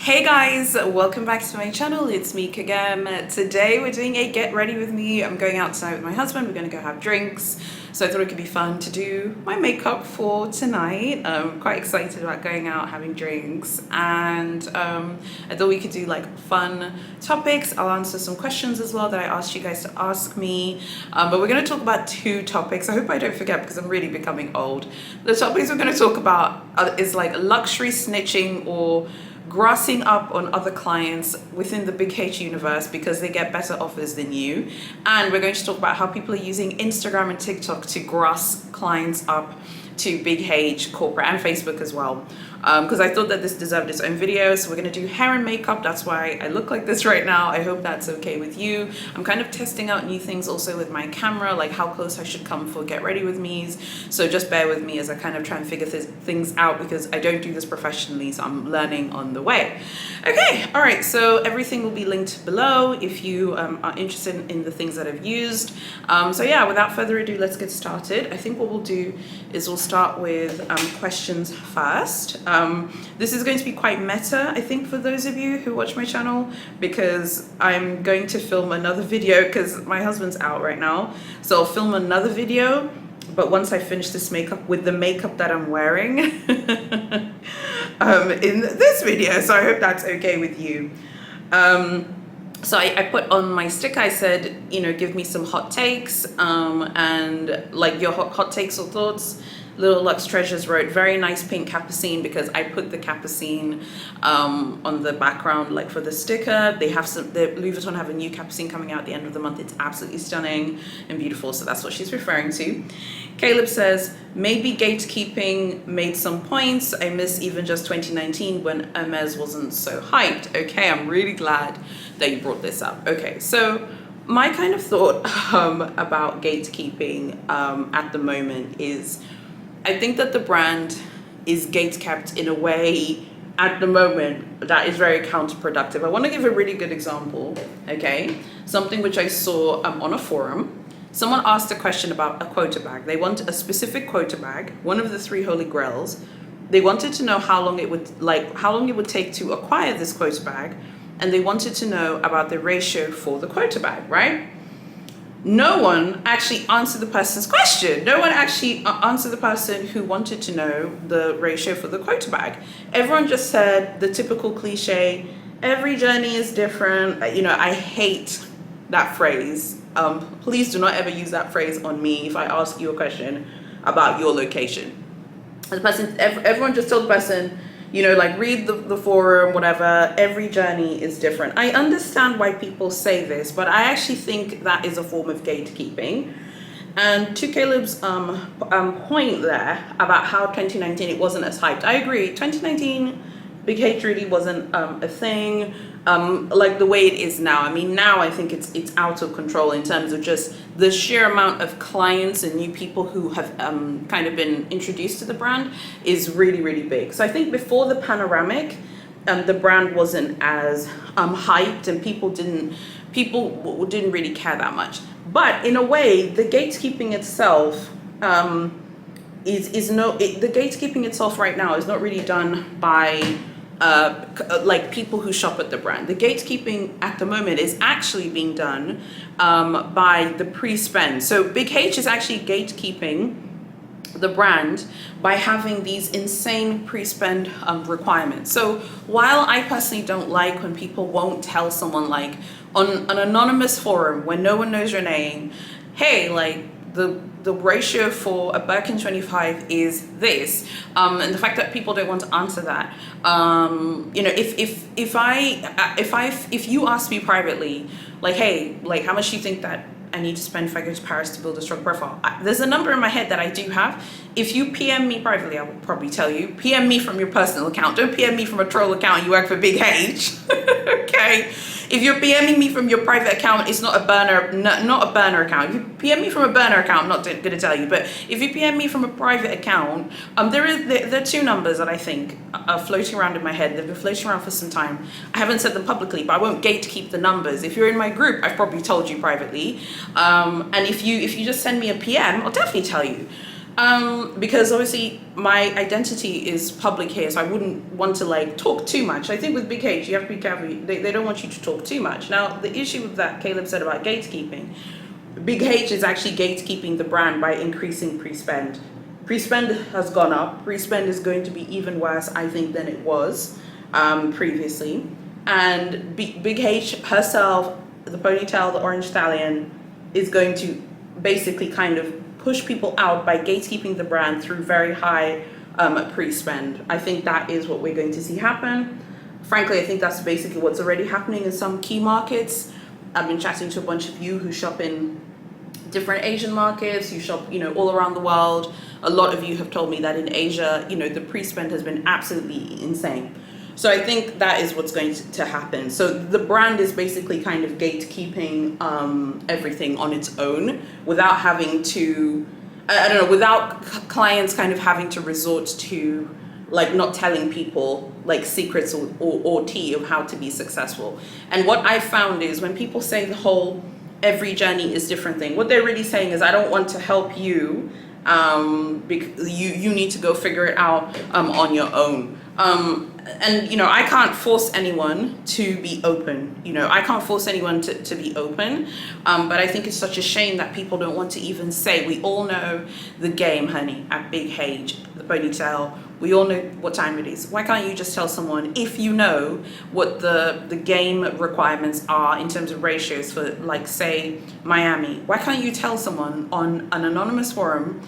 Hey guys, welcome back to my channel. It's Meek again. Today we're doing a get ready with me. I'm going out tonight with my husband. We're going to go have drinks. So I thought it could be fun to do my makeup for tonight. I'm quite excited about going out, having drinks. And I thought we could do like fun topics. I'll answer some questions as well that I asked you guys to ask me. But we're going to talk about two topics. I hope I don't forget because I'm really becoming old. The topics we're going to talk about is like luxury snitching or grassing up on other clients within the Big H universe because they get better offers than you. And we're going to talk about how people are using Instagram and TikTok to grass clients up to Big H, corporate, and Facebook as well. Because I thought that this deserved its own video. So we're going to do hair and makeup. That's why I look like this right now. I hope that's okay with you. I'm kind of testing out new things also with my camera, like how close I should come for get ready with me's. So just bear with me as I kind of try and figure things out because I don't do this professionally. So I'm learning on the way. Okay. All right. So everything will be linked below if you are interested in the things that I've used. So yeah, without further ado, let's get started. I think what we'll do is we'll start with questions first. This is going to be quite meta, I think, for those of you who watch my channel, because I'm going to film another video because my husband's out right now. So I'll film another video, but once I finish this makeup with the makeup that I'm wearing in this video. So I hope that's okay with you. So I put on my sticker, I said, you know, give me some hot takes and like your hot takes or thoughts. Little Lux Treasures wrote, very nice pink capucine, because I put the capucine on the background, like for the sticker. They have the Louis Vuitton have a new capucine coming out at the end of the month. It's absolutely stunning and beautiful. So that's what she's referring to. Caleb says, maybe gatekeeping made some points. I miss even just 2019 when Hermes wasn't so hyped. Okay, I'm really glad that you brought this up. Okay, so my kind of thought about gatekeeping at the moment is, I think that the brand is gate-kept in a way at the moment that is very counterproductive. I want to give a really good example, okay? Something which I saw on a forum. Someone asked a question about a quota bag. They want a specific quota bag, one of the 3 holy grails. They wanted to know how long it would take to acquire this quota bag, and they wanted to know about the ratio for the quota bag, right? No one actually answered the person's question. No one actually answered the person who wanted to know the ratio for the quota bag. Everyone just said the typical cliche, every journey is different. You know, I hate that phrase. Please do not ever use that phrase on me if I ask you a question about your location. The person, everyone just told the person, you know, like read the forum, whatever, every journey is different. I understand why people say this, but I actually think that is a form of gatekeeping. And to Caleb's point there about how 2019 it wasn't as hyped, I agree. 2019, Big H really wasn't a thing like the way it is now. I mean, now I think it's out of control in terms of just the sheer amount of clients and new people who have kind of been introduced to the brand is really, really big. So I think before the panoramic, the brand wasn't as hyped and people didn't really care that much. But in a way, the gatekeeping itself the gatekeeping itself right now is not really done by like people who shop at the brand. The gatekeeping at the moment is actually being done by the pre-spend. So Big H is actually gatekeeping the brand by having these insane pre-spend requirements. So while I personally don't like when people won't tell someone, like on an anonymous forum when no one knows your name, hey, like the ratio for a Birkin 25 is this, and the fact that people don't want to answer that, you know, if you ask me privately, like, hey, like how much do you think that I need to spend if I go to Paris to build a strong profile? There's a number in my head that I do have. If you PM me privately, I will probably tell you. PM me from your personal account. Don't PM me from a troll account. You work for Big H. Okay. If you're PMing me from your private account, it's not a burner, not a burner account. If you PM me from a burner account, I'm not going to tell you. But if you PM me from a private account, there are 2 numbers that I think are floating around in my head. They've been floating around for some time. I haven't said them publicly, but I won't gatekeep the numbers. If you're in my group, I've probably told you privately. And if you just send me a PM, I'll definitely tell you. Because obviously my identity is public here, so I wouldn't want to like talk too much. I think with Big H, you have to be careful. They don't want you to talk too much. Now, the issue with that Caleb said about gatekeeping, Big H is actually gatekeeping the brand by increasing pre-spend. Pre-spend has gone up. Pre-spend is going to be even worse, I think, than it was previously. And Big H herself, the ponytail, the orange stallion, is going to basically kind of push people out by gatekeeping the brand through very high pre-spend. I think that is what we're going to see happen. Frankly, I think that's basically what's already happening in some key markets. I've been chatting to a bunch of you who shop in different Asian markets, you shop, all around the world. A lot of you have told me that in Asia, the pre-spend has been absolutely insane. So I think that is what's going to happen. So the brand is basically kind of gatekeeping everything on its own without having to, without clients kind of having to resort to like not telling people like secrets or tea of how to be successful. And what I found is when people say the whole every journey is different thing, what they're really saying is I don't want to help you because you need to go figure it out on your own. And I can't force anyone to be open. I can't force anyone to be open. But I think it's such a shame that people don't want to even say. We all know the game, honey, at Big H, the ponytail. We all know what time it is. Why can't you just tell someone, if you know what the game requirements are in terms of ratios for, like, say, Miami, why can't you tell someone on an anonymous forum,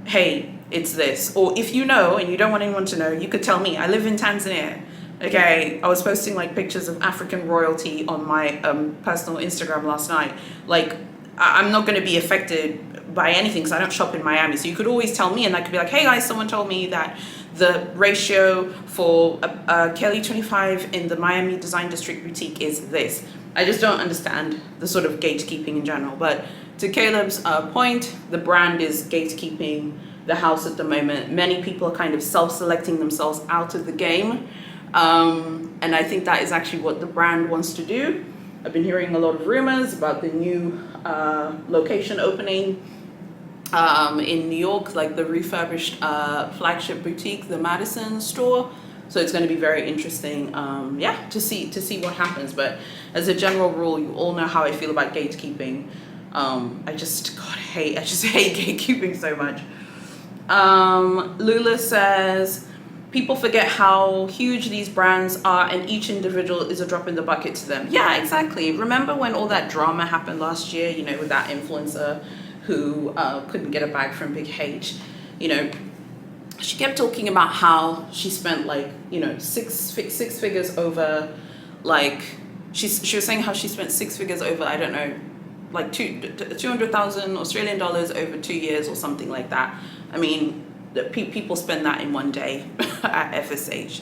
hey, it's this? Or if you know and you don't want anyone to know, you could tell me. I live in Tanzania. Okay, I was posting like pictures of African royalty on my personal Instagram last night. Like, I'm not going to be affected by anything because I don't shop in Miami. So you could always tell me and I could be like, hey guys, someone told me that the ratio for Kelly 25 in the Miami Design District boutique is this. I just don't understand the sort of gatekeeping in general. But to Caleb's point, the brand is gatekeeping the house at the moment. Many people are kind of self-selecting themselves out of the game. And I think that is actually what the brand wants to do. I've been hearing a lot of rumors about the new location opening in New York, like the refurbished flagship boutique, the Madison store. So it's going to be very interesting, to see what happens. But as a general rule, you all know how I feel about gatekeeping. I just hate gatekeeping so much. Lula says, people forget how huge these brands are and each individual is a drop in the bucket to them. Yeah, exactly. Remember when all that drama happened last year, with that influencer who couldn't get a bag from Big H? She kept talking about how she spent like, six figures over, like, she was saying how she spent 6 figures over, I don't know, like 200,000 Australian dollars over 2 years or something like that. I mean, people spend that in one day at FSH.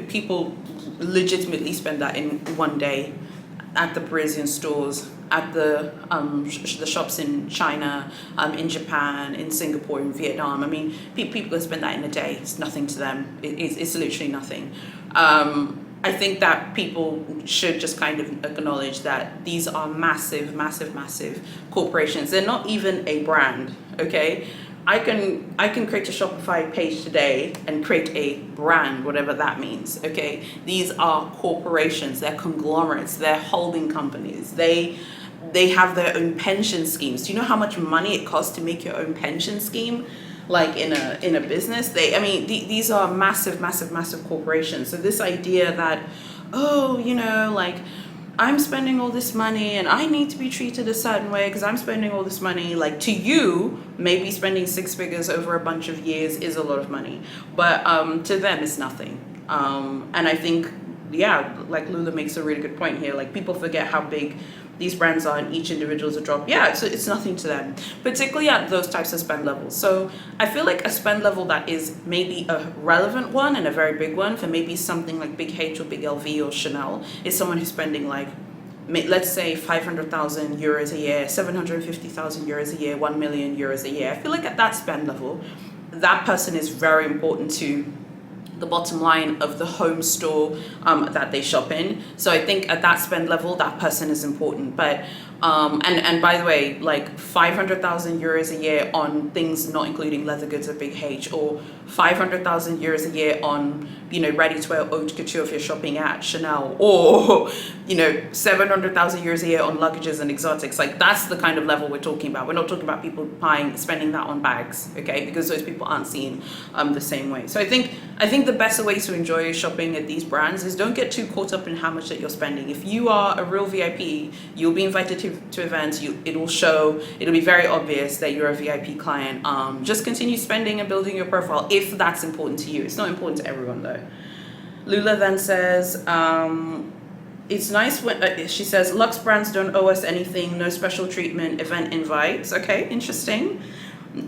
People legitimately spend that in one day at the Parisian stores, at the shops in China, in Japan, in Singapore, in Vietnam. I mean, people can spend that in a day. It's nothing to them. It's literally nothing. I think that people should just kind of acknowledge that these are massive, massive, massive corporations. They're not even a brand, okay? I can create a Shopify page today and create a brand, whatever that means, okay? These are corporations, they're conglomerates, they're holding companies. They have their own pension schemes. Do you know how much money it costs to make your own pension scheme? Like in a business, these are massive, massive, massive corporations. So this idea that, like, I'm spending all this money and I need to be treated a certain way because I'm spending all this money, like, to you, maybe spending 6 figures over a bunch of years is a lot of money, but to them it's nothing. And I think, like Lula makes a really good point here, like, people forget how big these brands are and each individual is a drop. Yeah, it's nothing to them, particularly at those types of spend levels. So I feel like a spend level that is maybe a relevant one and a very big one for maybe something like Big H or Big LV or Chanel is someone who's spending, like, let's say 500,000 euros a year, 750,000 euros a year, 1 million euros a year. I feel like at that spend level, that person is very important to the bottom line of the home store that they shop in. So I think at that spend level, that person is important. But And by the way, like 500,000 euros a year on things not including leather goods at Big H, or 500,000 euros a year on, you know, ready-to-wear haute couture if you're shopping at Chanel, or, you know, 700,000 euros a year on luggages and exotics. Like, that's the kind of level we're talking about. We're not talking about people spending that on bags, okay? Because those people aren't seen the same way. So I think the best way to enjoy shopping at these brands is don't get too caught up in how much that you're spending. If you are a real VIP, you'll be invited to events. It'll be very obvious that you're a VIP client. Just continue spending and building your profile if that's important to you. It's not important to everyone though. Lula then says, it's nice when, she says, Lux brands don't owe us anything, no special treatment, event invites. Okay, interesting.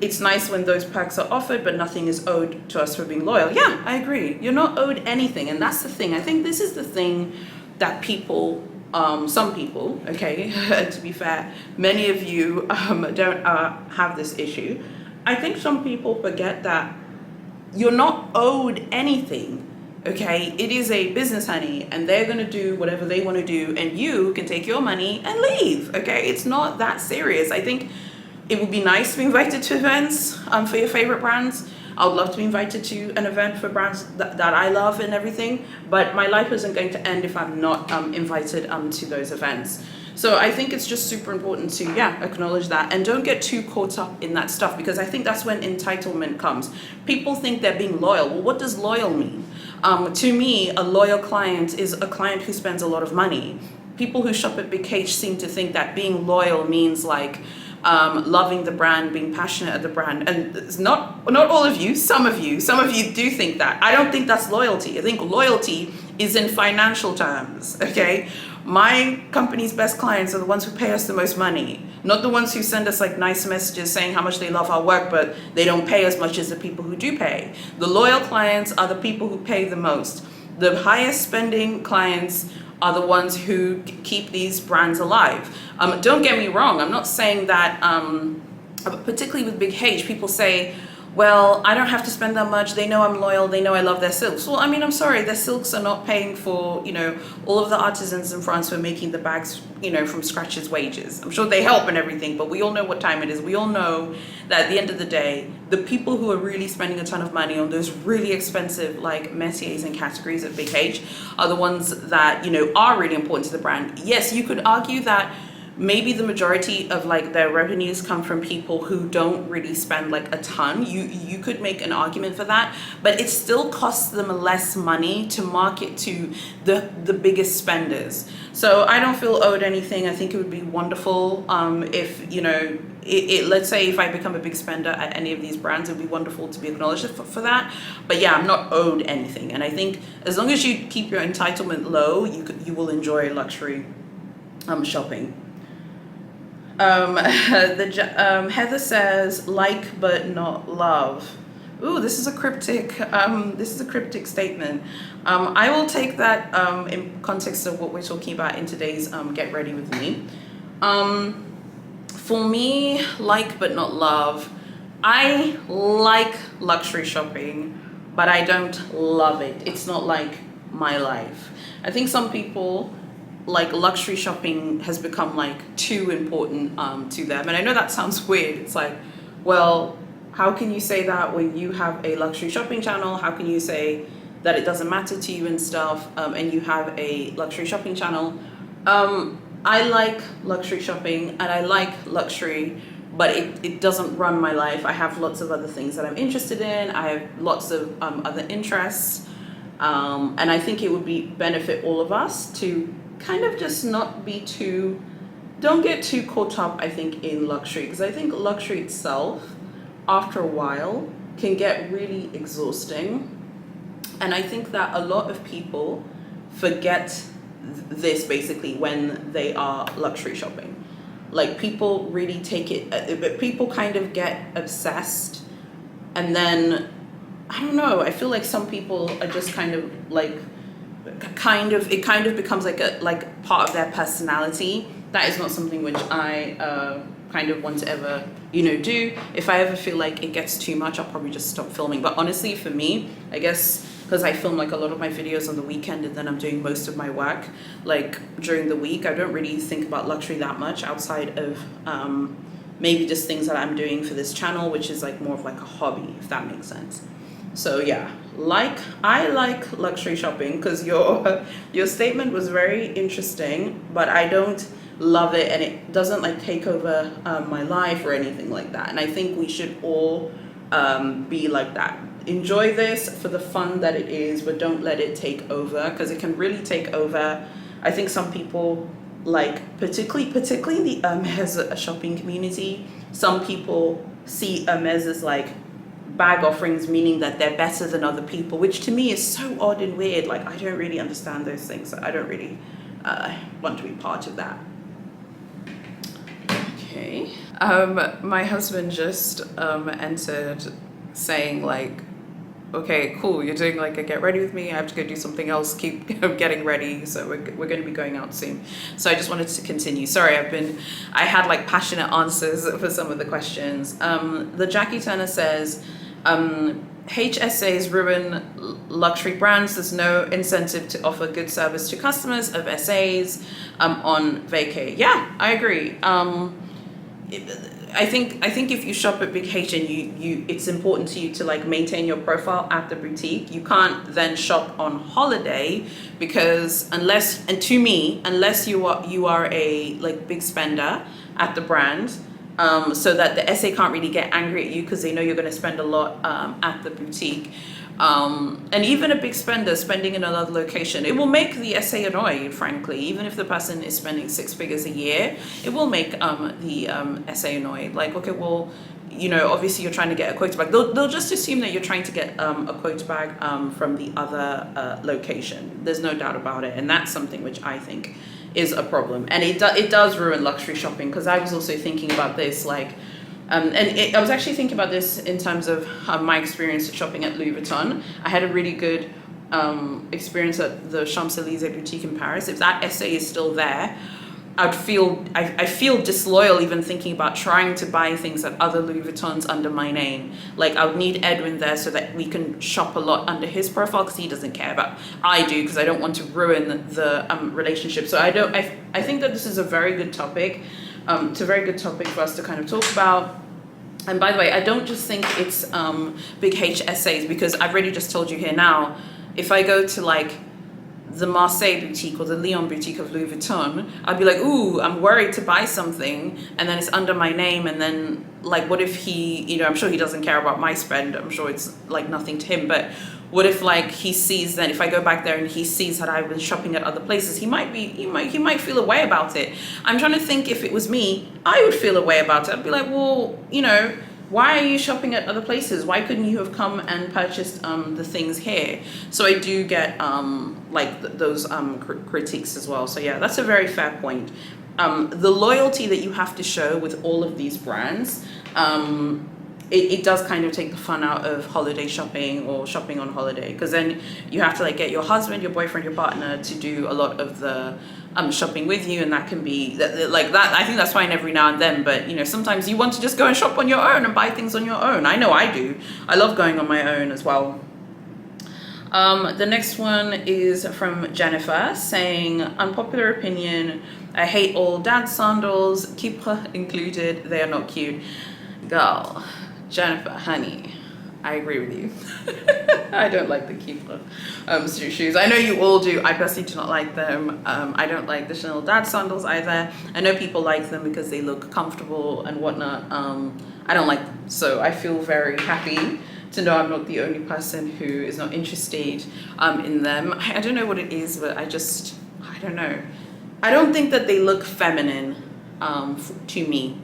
It's nice when those packs are offered, but nothing is owed to us for being loyal. Yeah, I agree. You're not owed anything. And that's the thing. I think this is the thing that people, some people, okay, to be fair, many of you don't have this issue. I think some people forget that you're not owed anything. Okay, it is a business, honey, and they're gonna do whatever they want to do, and you can take your money and leave. Okay, it's not that serious. I think it would be nice to be invited to events for your favorite brands. I would love to be invited to an event for brands that I love and everything, but my life isn't going to end if I'm not invited to those events. So I think it's just super important to, acknowledge that, and don't get too caught up in that stuff, because I think that's when entitlement comes. People think they're being loyal. Well, what does loyal mean? To me, a loyal client is a client who spends a lot of money. People who shop at Big H seem to think that being loyal means like loving the brand, being passionate at the brand. And it's not all of you, some of you do think that. I don't think that's loyalty. I think loyalty is in financial terms, okay? My company's best clients are the ones who pay us the most money, not the ones who send us like nice messages saying how much they love our work, but they don't pay as much as the people who do pay. The loyal clients are the people who pay the most. The highest spending clients are the ones who keep these brands alive. Don't get me wrong, I'm not saying that, particularly with Big H, people say, well, I don't have to spend that much. They know I'm loyal. They know I love their silks. Well, I mean, I'm sorry, their silks are not paying for, you know, all of the artisans in France who are making the bags, you know, from scratch's wages. I'm sure they help and everything, but we all know what time it is. We all know that at the end of the day, the people who are really spending a ton of money on those really expensive, like Messier's and categories at Big H are the ones that, you know, are really important to the brand. Yes, you could argue that maybe the majority of like their revenues come from people who don't really spend like a ton. You could make an argument for that, but it still costs them less money to market to the biggest spenders. So I don't feel owed anything. I think it would be wonderful if, you know, let's say if I become a big spender at any of these brands, it would be wonderful to be acknowledged for that. But yeah, I'm not owed anything. And I think as long as you keep your entitlement low, you will enjoy luxury shopping. Heather says, like but not love. Ooh, this is a cryptic statement. I will take that in context of what we're talking about in today's Get Ready With Me. For me, like but not love. I like luxury shopping, but I don't love it. It's not like my life. I think some people, like, luxury shopping has become like too important to them. And I know that sounds weird. It's like, well, how can you say that when you have a luxury shopping channel? How can you say that it doesn't matter to you and stuff, and you have a luxury shopping channel? I like luxury shopping and I like luxury, but it doesn't run my life. I have lots of other things that I'm interested in. I have lots of other interests. And I think it would benefit all of us to kind of just don't get too caught up, I think, in luxury, because I think luxury itself, after a while, can get really exhausting. And I think that a lot of people forget this basically when they are luxury shopping. Like, people really take it, people kind of get obsessed, and then, I don't know, I feel like some people are just kind of like, it kind of becomes like part of their personality. That is not something which I kind of want to ever, do. If I ever feel like it gets too much, I'll probably just stop filming. But honestly, for me, I guess because I film like a lot of my videos on the weekend, and then I'm doing most of my work like during the week. I don't really think about luxury that much outside of maybe just things that I'm doing for this channel, which is like more of like a hobby, if that makes sense. So yeah, I like luxury shopping, because your statement was very interesting, but I don't love it, and it doesn't like take over my life or anything like that. And I think we should all be like that. Enjoy this for the fun that it is, but don't let it take over, because it can really take over. I think some people, like particularly in the Hermès shopping community, some people see Hermès as like bag offerings, meaning that they're better than other people, which to me is so odd and weird. Like, I don't really understand those things, so I don't really want to be part of that. Okay. My husband just entered saying like, okay, cool, you're doing like a get ready with me, I have to go do something else, keep getting ready, so we're going to be going out soon. So I just wanted to continue. Sorry, I had like passionate answers for some of the questions. The Jackie Turner says, HSAs ruin luxury brands. There's no incentive to offer good service to customers of SAs on vacay. Yeah, I agree. I think if you shop at Big H and it's important to you to like maintain your profile at the boutique. You can't then shop on holiday, because unless you are a like big spender at the brand, so that the SA can't really get angry at you, because they know you're going to spend a lot at the boutique. And even a big spender spending in another location, it will make the SA annoyed, frankly. Even if the person is spending 6 figures a year, it will make the SA annoyed. Like, okay, well, you know, obviously you're trying to get a quota bag. They'll just assume that you're trying to get a quota bag from the other location. There's no doubt about it. And that's something which I think is a problem. And it does ruin luxury shopping, because I was also thinking about this, like, I was actually thinking about this in terms of my experience shopping at Louis Vuitton. I had a really good experience at the Champs-Élysées boutique in Paris. If that SA is still there, I feel disloyal even thinking about trying to buy things at other Louis Vuittons under my name. Like, I would need Edwin there so that we can shop a lot under his profile, because he doesn't care, but I do, because I don't want to ruin the relationship. So I think that this is a very good topic. It's a very good topic for us to kind of talk about. And by the way, I don't just think it's big H SAs, because I've already just told you here now, if I go to like the Marseille boutique or the Lyon boutique of Louis Vuitton, I'd be like, ooh, I'm worried to buy something, and then it's under my name, and then like, what if he, you know, I'm sure he doesn't care about my spend, I'm sure it's like nothing to him, but what if like he sees, then if I go back there and he sees that I've been shopping at other places, he might feel a way about it. I'm trying to think, if it was me, I would feel a way about it. I'd be like, well, you know, why are you shopping at other places? Why couldn't you have come and purchased the things here? So I do get those critiques as well. So yeah, that's a very fair point. The loyalty that you have to show with all of these brands, it does kind of take the fun out of holiday shopping or shopping on holiday, because then you have to like get your husband, your boyfriend, your partner to do a lot of the shopping with you, and that can be like that. I think that's fine every now and then, but you know, sometimes you want to just go and shop on your own and buy things on your own. I know I do. I love going on my own as well. The next one is from Jennifer saying, unpopular opinion, I hate all dad sandals, Kipra included, they are not cute. Girl, Jennifer, honey, I agree with you. I don't like the Kipra shoes. I know you all do. I personally do not like them. I don't like the Chanel dad sandals either. I know people like them because they look comfortable and whatnot. I don't like them. So I feel very happy to know I'm not the only person who is not interested in them. I don't know what it is, but I don't know. I don't think that they look feminine to me.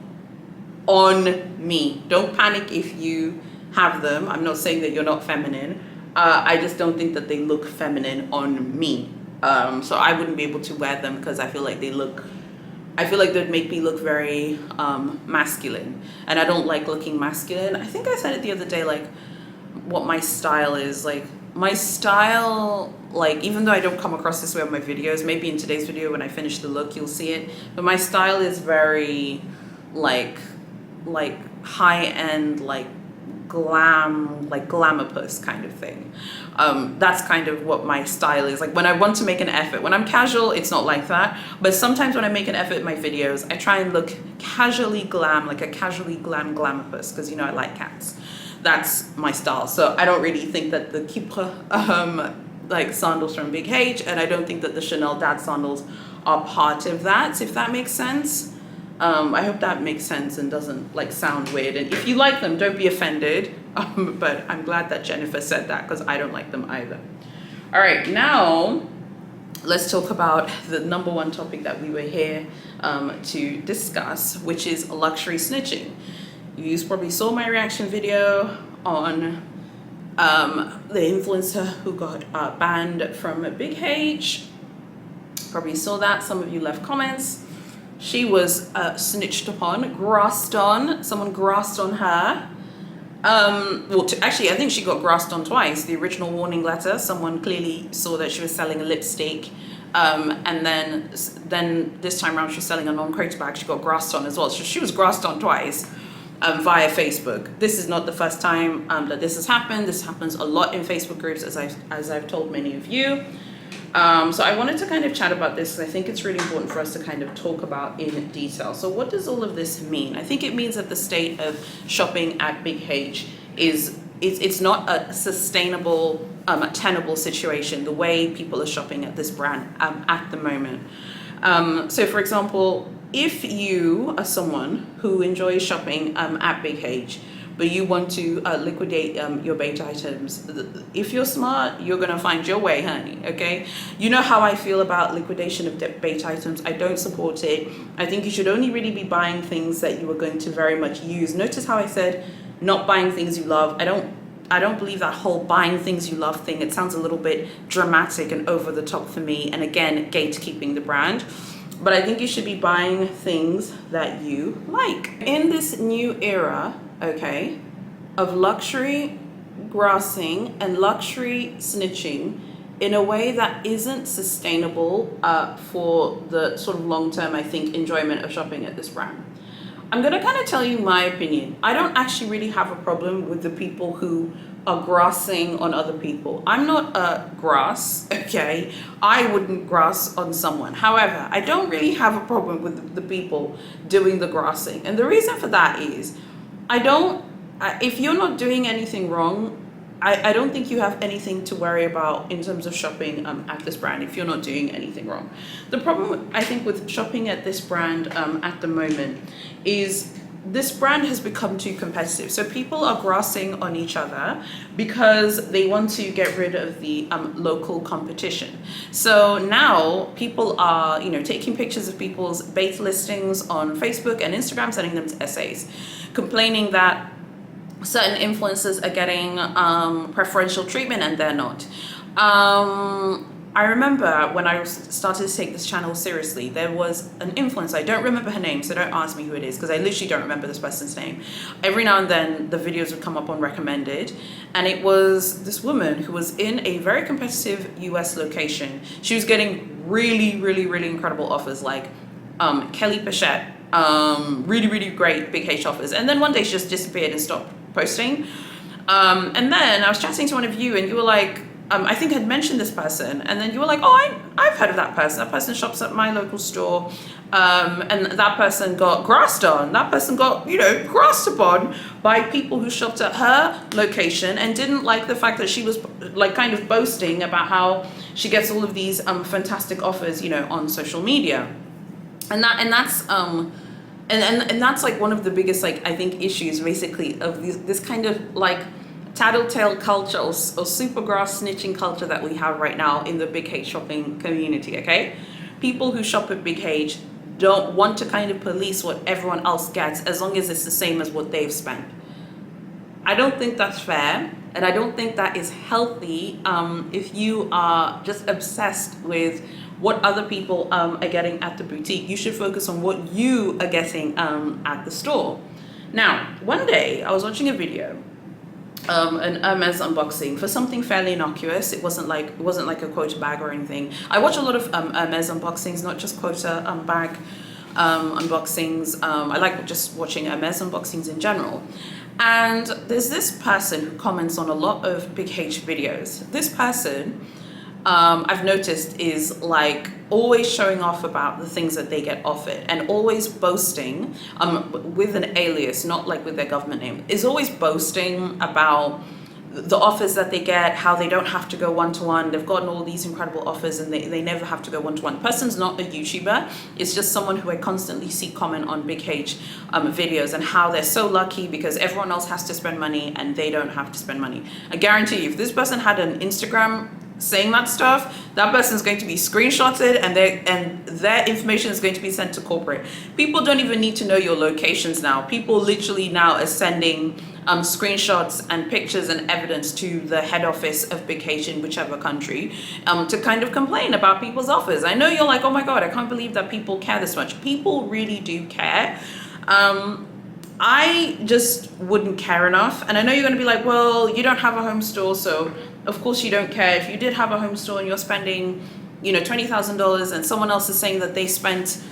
On me. Don't panic if you have them. I'm not saying that you're not feminine. I just don't think that they look feminine on me. So I wouldn't be able to wear them, because I feel like they'd make me look very masculine, and I don't like looking masculine. I think I said it the other day, like what my style is. Like my style, like, even though I don't come across this way on my videos, maybe in today's video when I finish the look you'll see it, but my style is very like high-end, like glam, like glamour-puss kind of thing. That's kind of what my style is. Like when I want to make an effort, when I'm casual, it's not like that. But sometimes when I make an effort in my videos, I try and look casually glam, like a casually glamour-puss, because you know I like cats. That's my style. So I don't really think that the Kipra like sandals from Big H, and I don't think that the Chanel Dad sandals are part of that, if that makes sense. I hope that makes sense and doesn't like sound weird. And if you like them, don't be offended. But I'm glad that Jennifer said that, because I don't like them either. All right, now let's talk about the number one topic that we were here to discuss, which is luxury snitching. You probably saw my reaction video on the influencer who got banned from Big H. Probably saw that. Some of you left comments. She was snitched upon, grassed on. Someone grassed on her. Actually, I think she got grassed on twice. The original warning letter, someone clearly saw that she was selling a lipstick. And then this time around, she was selling a non-crate bag. She got grassed on as well. So she was grassed on twice via Facebook. This is not the first time that this has happened. This happens a lot in Facebook groups, as I've told many of you. So I wanted to kind of chat about this, because I think it's really important for us to kind of talk about in detail. So what does all of this mean? I think it means that the state of shopping at Big H it's not a sustainable, tenable situation, the way people are shopping at this brand at the moment. So for example, if you are someone who enjoys shopping at Big H, but you want to liquidate your bait items, if you're smart, you're gonna find your way, honey, okay? You know how I feel about liquidation of bait items. I don't support it. I think you should only really be buying things that you are going to very much use. Notice how I said not buying things you love. I don't believe that whole buying things you love thing. It sounds a little bit dramatic and over the top for me, and again, gatekeeping the brand. But I think you should be buying things that you like. In this new era, okay, of luxury grassing and luxury snitching in a way that isn't sustainable for the sort of long-term, I think, enjoyment of shopping at this brand. I'm gonna kind of tell you my opinion. I don't actually really have a problem with the people who are grassing on other people. I'm not a grass, okay? I wouldn't grass on someone. However, I don't really have a problem with the people doing the grassing. And the reason for that is, if you're not doing anything wrong, I don't think you have anything to worry about in terms of shopping at this brand if you're not doing anything wrong. The problem, I think, with shopping at this brand at the moment is this brand has become too competitive. So people are grassing on each other because they want to get rid of the local competition. So now people are, taking pictures of people's bait listings on Facebook and Instagram, sending them to essays, complaining that certain influencers are getting preferential treatment and they're not. I remember when I started to take this channel seriously, there was an influencer. I don't remember her name, so don't ask me who it is, because I literally don't remember this person's name. Every now and then the videos would come up on recommended, and it was this woman who was in a very competitive US location. She was getting really, really, really incredible offers, like Kelly Pichette, really, really great Big H offers. And then one day she just disappeared and stopped posting. And then I was chatting to one of you, and you were like, I think I'd mentioned this person, and then you were like, oh, I've heard of that person. That person shops at my local store, and that person got grassed on. That person got, grassed upon by people who shopped at her location and didn't like the fact that she was like kind of boasting about how she gets all of these fantastic offers, on social media, and that's like one of the biggest, like, I think, issues basically of this kind of like tattletale culture or supergrass snitching culture that we have right now in the Big H shopping community, okay? People who shop at Big H don't want to kind of police what everyone else gets as long as it's the same as what they've spent. I don't think that's fair, and I don't think that is healthy if you are just obsessed with what other people are getting at the boutique. You should focus on what you are getting at the store. Now, one day I was watching a video, an Hermes unboxing for something fairly innocuous. It wasn't like a quota bag or anything. I watch a lot of Hermes unboxings, not just quota bag unboxings. I like just watching Hermes unboxings in general. And there's this person who comments on a lot of Big H videos. This person, I've noticed, is like always showing off about the things that they get offered and always boasting, with an alias, not like with their government name, is always boasting about the offers that they get, how they don't have to go one-to-one. They've gotten all these incredible offers and they never have to go one-to-one. The person's not a YouTuber. It's just someone who I constantly see comment on Big H videos and how they're so lucky because everyone else has to spend money and they don't have to spend money. I guarantee you, if this person had an Instagram saying that stuff, that person is going to be screenshotted and their information is going to be sent to corporate. People don't even need to know your locations now. People literally now are sending screenshots and pictures and evidence to the head office of Big H in whichever country, to kind of complain about people's offers. I know you're like, oh my God, I can't believe that people care this much. People really do care. I just wouldn't care enough. And I know you're going to be like, well, you don't have a home store, so of course you don't care. If you did have a home store and you're spending, $20,000 and someone else is saying that they spent,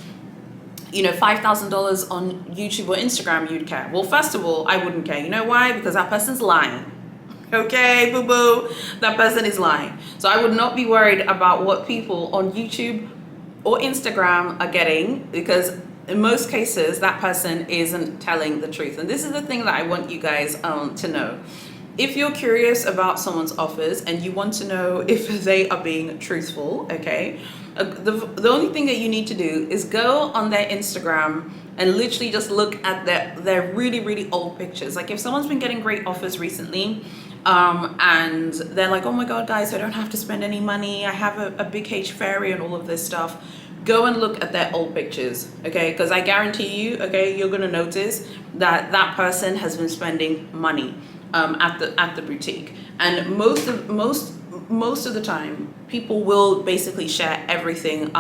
$5,000 on YouTube or Instagram, you'd care. Well, first of all, I wouldn't care. You know why? Because that person's lying. Okay, boo-boo, that person is lying. So I would not be worried about what people on YouTube or Instagram are getting, because in most cases, that person isn't telling the truth. And this is the thing that I want you guys to know. If you're curious about someone's offers and you want to know if they are being truthful, okay, the only thing that you need to do is go on their Instagram and literally just look at their really, really old pictures. Like if someone's been getting great offers recently, and they're like, oh my God, guys, I don't have to spend any money. I have a Big H fairy and all of this stuff. Go and look at their old pictures, okay? Because I guarantee you, okay, you're gonna notice that that person has been spending money at the boutique. And most of the time, people will basically share everything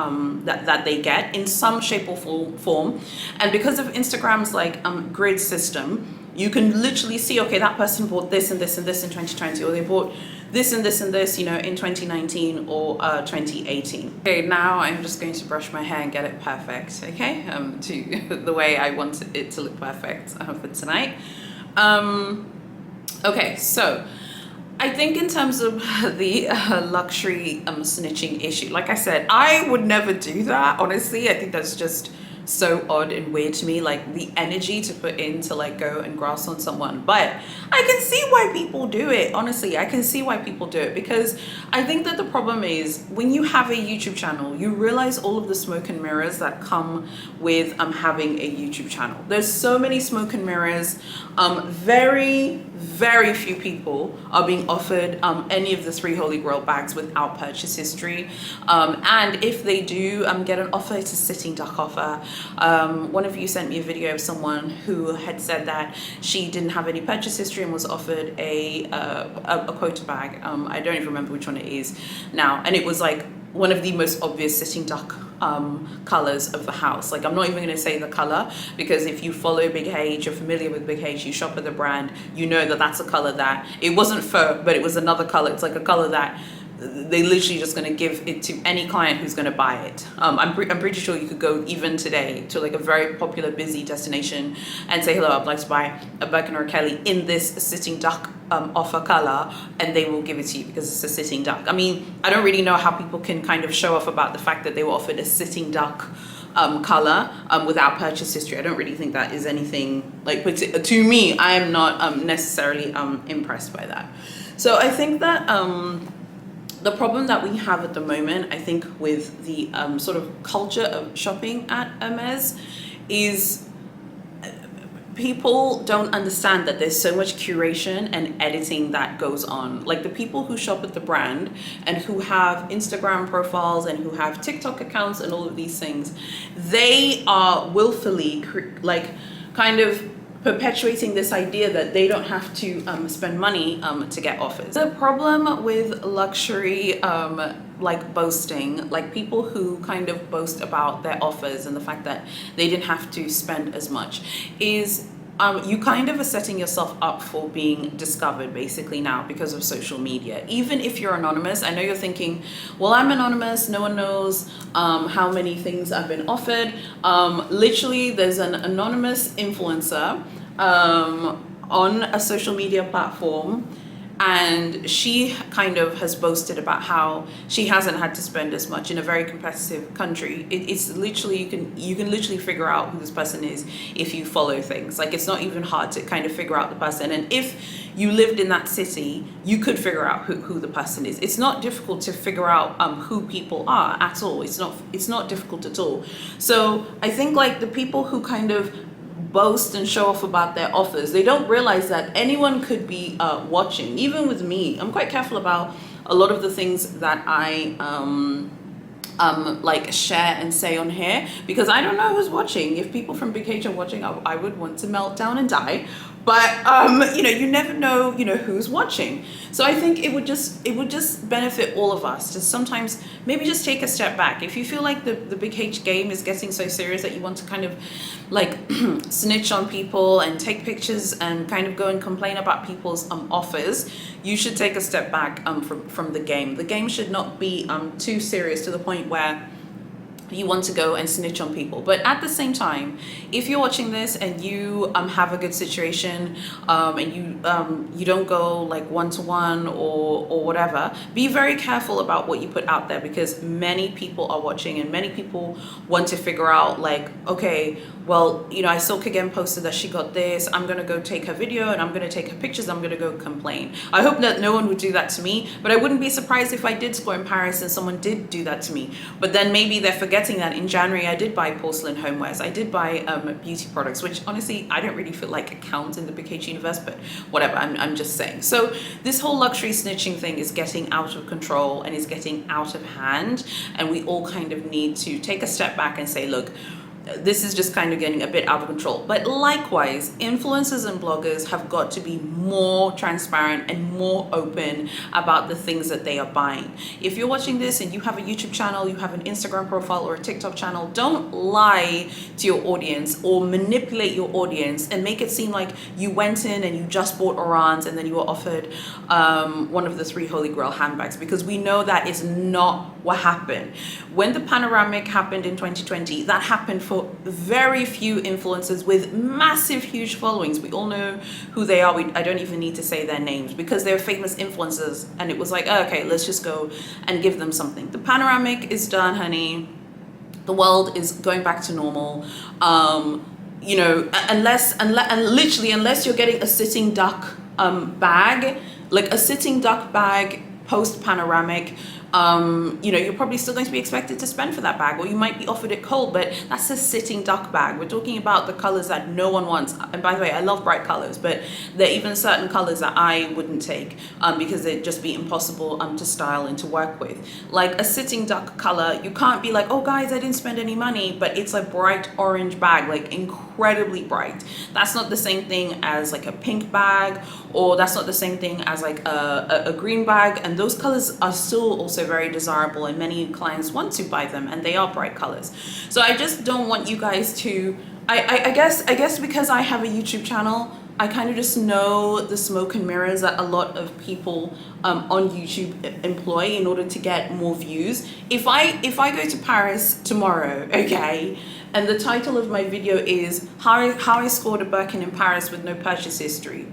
that they get in some shape or form. And because of Instagram's like grid system, you can literally see, okay, that person bought this and this and this in 2020, or they bought this and this and this, in 2019 or 2018. Okay, now I'm just going to brush my hair and get it perfect, okay? To the way I want it to look perfect for tonight. Okay, so I think in terms of the luxury snitching issue, like I said, I would never do that, honestly. I think that's just so odd and weird to me, like the energy to put in to like go and grasp on someone. But I can see why people do it. Honestly, I can see why people do it, because I think that the problem is when you have a YouTube channel, you realize all of the smoke and mirrors that come with having a YouTube channel. There's so many smoke and mirrors. Very few people are being offered any of the 3 Holy Grail bags without purchase history, and if they do get an offer, it's a sitting duck offer. One of you sent me a video of someone who had said that she didn't have any purchase history and was offered a quota bag. I don't even remember which one it is now, and it was like one of the most obvious sitting duck colors of the house. Like, I'm not even going to say the color, because if you follow Big H, you're familiar with Big H, you shop at the brand, you know that that's a color that, it wasn't fur, but it was another color. It's like a color that they literally just going to give it to any client who's going to buy it. I'm pretty sure you could go even today to like a very popular busy destination and say, hello, I'd like to buy a Birkin or a Kelly in this sitting duck offer color, and they will give it to you because it's a sitting duck. I mean, I don't really know how people can kind of show off about the fact that they were offered a sitting duck color without purchase history. I don't really think that is anything like, to me, I am not necessarily impressed by that. So I think that the problem that we have at the moment, I think, with the sort of culture of shopping at Hermes is people don't understand that there's so much curation and editing that goes on. Like the people who shop at the brand and who have Instagram profiles and who have TikTok accounts and all of these things, they are willfully kind of perpetuating this idea that they don't have to spend money to get offers. The problem with luxury like boasting, like people who kind of boast about their offers and the fact that they didn't have to spend as much, is you kind of are setting yourself up for being discovered basically now because of social media. Even if you're anonymous, I know you're thinking, well, I'm anonymous, no one knows how many things I've been offered. Literally, there's an anonymous influencer on a social media platform, and she kind of has boasted about how she hasn't had to spend as much in a very competitive country. It's literally, you can literally figure out who this person is if you follow things. Like, it's not even hard to kind of figure out the person, and if you lived in that city, you could figure out who the person is. It's not difficult to figure out who people are at all. It's not difficult at all. So I think, like, the people who kind of boast and show off about their offers, they don't realize that anyone could be watching. Even with me, I'm quite careful about a lot of the things that I like share and say on here, because I don't know who's watching. If people from Big H are watching, I would want to melt down and die. But you know, you never know, you know, who's watching. So I think it would just benefit all of us to sometimes maybe just take a step back. If you feel like the Big H game is getting so serious that you want to kind of like snitch on people and take pictures and kind of go and complain about people's offers, you should take a step back from the game. The game should not be too serious to the point where you want to go and snitch on people. But at the same time, if you're watching this and you have a good situation, and you don't go like one-to-one or whatever, be very careful about what you put out there, because many people are watching and many people want to figure out, like, okay, well, you know, I saw Kagem posted that she got this, I'm gonna go take her video and I'm gonna take her pictures, I'm gonna go complain. I hope that no one would do that to me, but I wouldn't be surprised if I did score in Paris and someone did do that to me. But then maybe they're forgetting that in January I did buy porcelain homewares, I did buy beauty products, which honestly I don't really feel like account in the Big H universe, but whatever, I'm just saying. So this whole luxury snitching thing is getting out of control and is getting out of hand, and we all kind of need to take a step back and say, look, this is just kind of getting a bit out of control. But likewise, influencers and bloggers have got to be more transparent and more open about the things that they are buying. If you're watching this and you have a YouTube channel, you have an Instagram profile or a TikTok channel, don't lie to your audience or manipulate your audience and make it seem like you went in and you just bought Oran's and then you were offered one of the 3 Holy Grail handbags, because we know that is not what happened. When the panoramic happened in 2020, that happened for very few influencers with massive, huge followings. We all know who they are. I don't even need to say their names because they're famous influencers, and it was like, oh, okay, let's just go and give them something. The panoramic is done, honey. The world is going back to normal. You know, unless you're getting a sitting duck bag, like a sitting duck bag post panoramic, you know, you're probably still going to be expected to spend for that bag, or you might be offered it cold, but that's a sitting duck bag. We're talking about the colors that no one wants. And by the way, I love bright colors, but there are even certain colors that I wouldn't take because they'd just be impossible to style and to work with. Like a sitting duck color, you can't be like, oh guys, I didn't spend any money, but it's a bright orange bag, like incredibly bright. That's not the same thing as like a pink bag, or that's not the same thing as like a green bag, and those colors are still also very desirable, and many clients want to buy them, and they are bright colors. So I just don't want you guys to, I guess because I have a YouTube channel, I kind of just know the smoke and mirrors that a lot of people on YouTube employ in order to get more views. If I go to Paris tomorrow, okay, and the title of my video is how I scored a Birkin in Paris with no purchase history,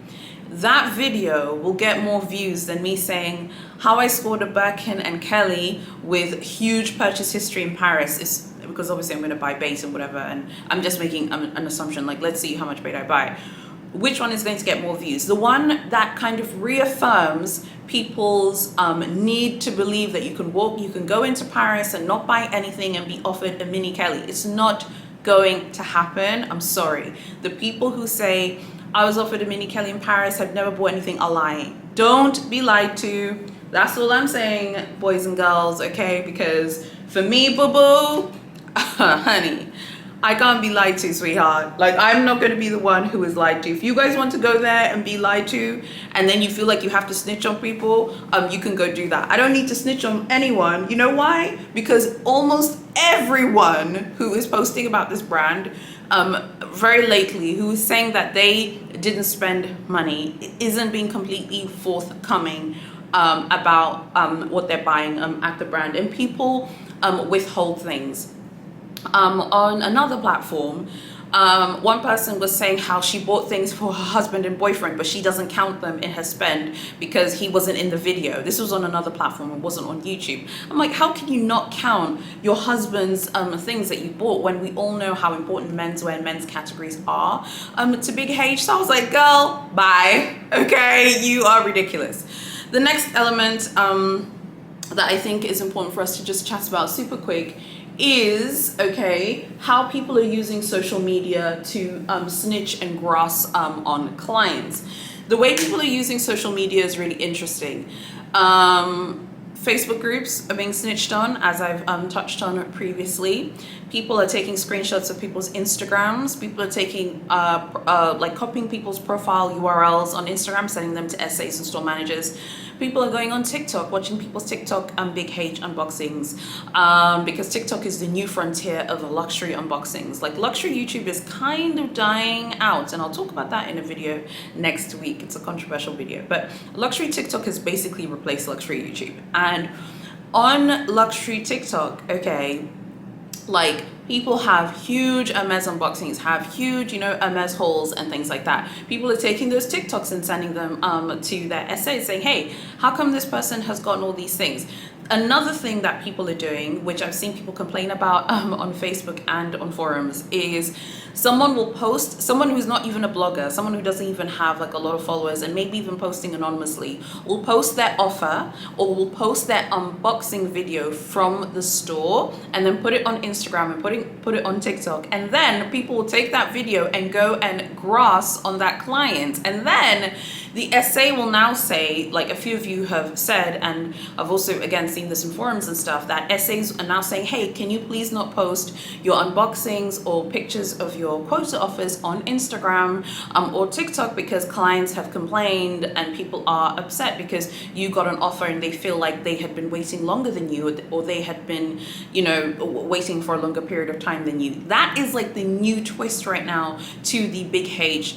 that video will get more views than me saying how I scored a Birkin and Kelly with huge purchase history in Paris. Is because obviously I'm going to buy base and whatever, and I'm just making an assumption, like, let's see how much bait I buy. Which one is going to get more views? The one that kind of reaffirms people's need to believe that you can go into Paris and not buy anything and be offered a mini Kelly. It's not going to happen. I'm sorry. The people who say, I was offered a mini Kelly in Paris, have never bought anything, are lying. Don't be lied to. That's all I'm saying, boys and girls, okay? Because for me, boo-boo, honey, I can't be lied to, sweetheart. Like, I'm not going to be the one who is lied to. If you guys want to go there and be lied to, and then you feel like you have to snitch on people, you can go do that. I don't need to snitch on anyone. You know why? Because almost everyone who is posting about this brand very lately, who is saying that they didn't spend money, isn't being completely forthcoming about what they're buying at the brand. And people withhold things. On another platform, One person was saying how she bought things for her husband and boyfriend, but she doesn't count them in her spend because he wasn't in the video. This was on another platform, it wasn't on YouTube. I'm like, how can you not count your husband's things that you bought when we all know how important menswear and men's categories are to Big H? So I was like, girl, bye. Okay, you are ridiculous. The next element that I think is important for us to just chat about super quick is, okay, how people are using social media to snitch and grass on clients. The way people are using social media is really interesting. Facebook groups are being snitched on, as I've touched on previously. People are taking screenshots of people's Instagrams. People are taking, like copying people's profile URLs on Instagram, sending them to SAs and store managers. People are going on TikTok, watching people's TikTok Big H unboxings, because TikTok is the new frontier of luxury unboxings. Like, luxury YouTube is kind of dying out, and I'll talk about that in a video next week. It's a controversial video, but luxury TikTok has basically replaced luxury YouTube. And on luxury TikTok, okay, like, people have huge Hermes unboxings, have huge, you know, Hermes hauls and things like that. People are taking those TikToks and sending them to their essays saying, hey, how come this person has gotten all these things? Another thing that people are doing, which I've seen people complain about on Facebook and on forums, is someone will post, someone who's not even a blogger, someone who doesn't even have like a lot of followers and maybe even posting anonymously, will post their offer or will post their unboxing video from the store and then put it on Instagram and put it on TikTok. And then people will take that video and go and grass on that client. And then the SA will now say, like a few of you have said, and I've also again seen this in forums and stuff, that SAs are now saying, hey, can you please not post your unboxings or pictures of your quota offers on Instagram or TikTok, because clients have complained and people are upset because you got an offer and they feel like they had been waiting longer than you, or they had been, you know, waiting for a longer period of time than you. That is like the new twist right now to the Big H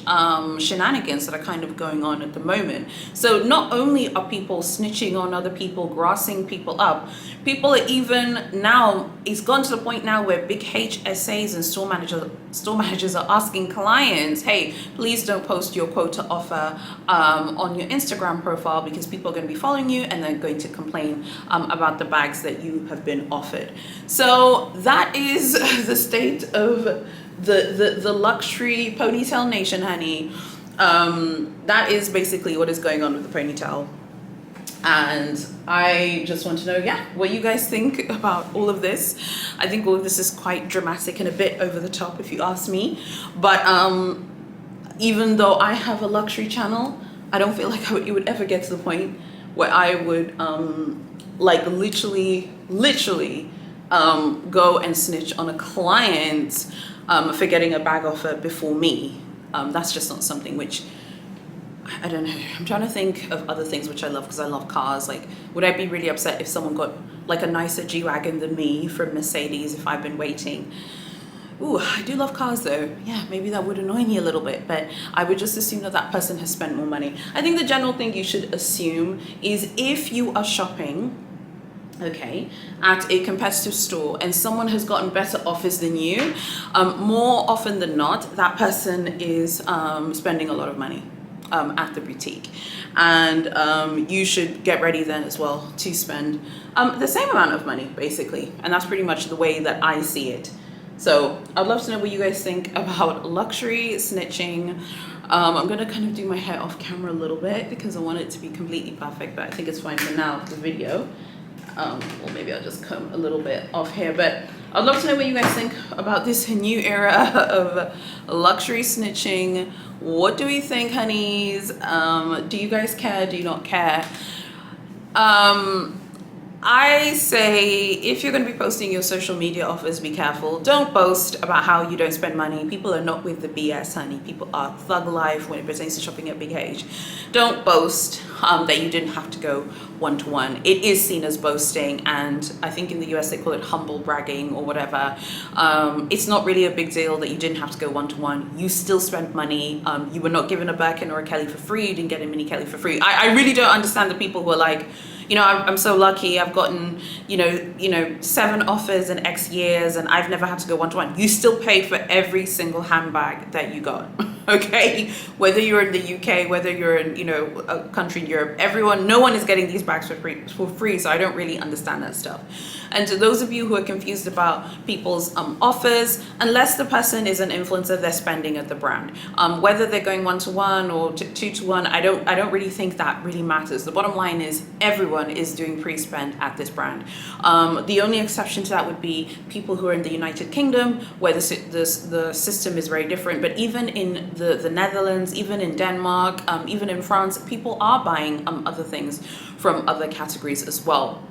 shenanigans that are kind of going on at the moment. So not only are people snitching on other people, grassing people up, people are even now, it's gone to the point now where Big H SAs and store managers are asking clients, hey, please don't post your quota offer on your Instagram profile because people are going to be following you and they're going to complain about the bags that you have been offered. So that is the state of the luxury ponytail nation, honey. That is basically what is going on with the ponytail. And I just want to know, yeah, what you guys think about all of this. I think all of this is quite dramatic and a bit over the top, if you ask me. But even though I have a luxury channel, I don't feel like it would ever get to the point where I would like literally go and snitch on a client for getting a bag offer before me. That's just not something which, I don't know. I'm trying to think of other things which I love, because I love cars. Like, would I be really upset if someone got like a nicer G-Wagon than me from Mercedes if I've been waiting? Ooh, I do love cars though. Yeah, maybe that would annoy me a little bit, but I would just assume that that person has spent more money. I think the general thing you should assume is if you are shopping, okay, at a competitive store and someone has gotten better offers than you, more often than not, that person is spending a lot of money at the boutique. And you should get ready then as well to spend the same amount of money, basically. And that's pretty much the way that I see it. So I'd love to know what you guys think about luxury snitching. I'm gonna kind of do my hair off camera a little bit because I want it to be completely perfect, but I think it's fine for now for the video. Or maybe I'll just comb a little bit off here, but I'd love to know what you guys think about this new era of luxury snitching. What do we think, honeys? Do you guys care? Do you not care? I say if you're going to be posting your social media offers, be careful. Don't boast about how you don't spend money. People are not with the BS, honey. People are thug life when it pertains to shopping at Big H. Don't boast that you didn't have to go one-to-one. It is seen as boasting, and I think in the US they call it humble bragging or whatever. It's not really a big deal that you didn't have to go one-to-one. You still spent money. You were not given a Birkin or a Kelly for free. You didn't get a mini Kelly for free. I really don't understand the people who are like, You know, I'm so lucky. I've gotten, 7 offers in X years, and I've never had to go one-to-one. You still pay for every single handbag that you got. Okay, whether you're in the UK, whether you're in, a country in Europe, no one is getting these bags for free. So I don't really understand that stuff. And to those of you who are confused about people's offers, unless the person is an influencer, they're spending at the brand. Whether they're going 1-to-1 or 2-to-1, I don't really think that really matters. The bottom line is everyone is doing pre-spend at this brand. The only exception to that would be people who are in the United Kingdom, where the system is very different. But even in the Netherlands, even in Denmark, even in France, people are buying other things from other categories as well.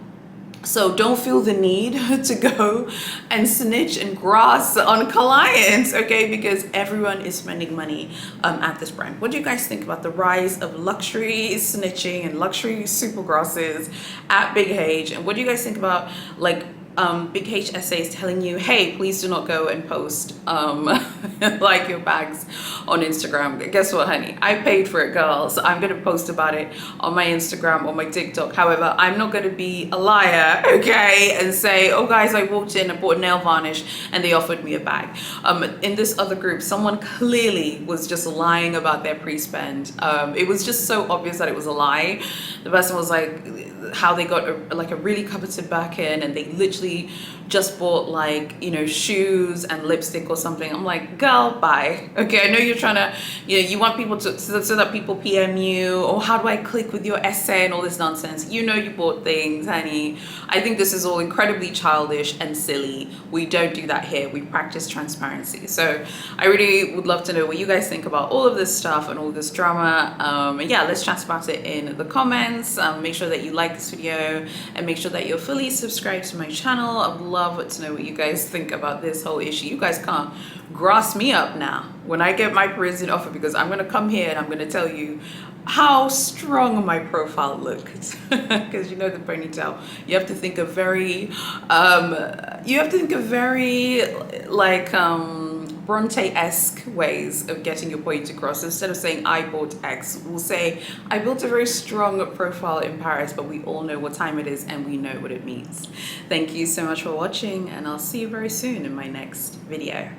So don't feel the need to go and snitch and grass on clients, okay? Because everyone is spending money at this brand. What do you guys think about the rise of luxury snitching and luxury super grasses at Big H? And what do you guys think about Big H essays telling you, hey, please do not go and post like your bags on Instagram? Guess what, honey? I paid for it, girl. So I'm going to post about it on my Instagram or my TikTok. However, I'm not going to be a liar, okay, and say, oh, guys, I walked in and bought nail varnish and they offered me a bag. In this other group, someone clearly was just lying about their pre-spend. It was just so obvious that it was a lie. The person was like, how they got a really coveted Birkin, and they literally just bought shoes and lipstick or something. I'm like, girl, bye. Okay, I know you're trying to, you want people to, so that people PM you, or how do I click with your essay and all this nonsense. You bought things, honey. I think this is all incredibly childish and silly. We don't do that here. We practice transparency. So I really would love to know what you guys think about all of this stuff and all this drama. And yeah, let's chat about it in the comments. Make sure that you like this video and make sure that you're fully subscribed to my channel. I would love to know what you guys think about this whole issue. You guys can't grass me up now when I get my Parisian offer, because I'm going to come here and I'm going to tell you how strong my profile looked. Because the ponytail, you have to think of very Bronte-esque ways of getting your point across. Instead of saying I bought X, we'll say I built a very strong profile in Paris, but we all know what time it is and we know what it means. Thank you so much for watching, and I'll see you very soon in my next video.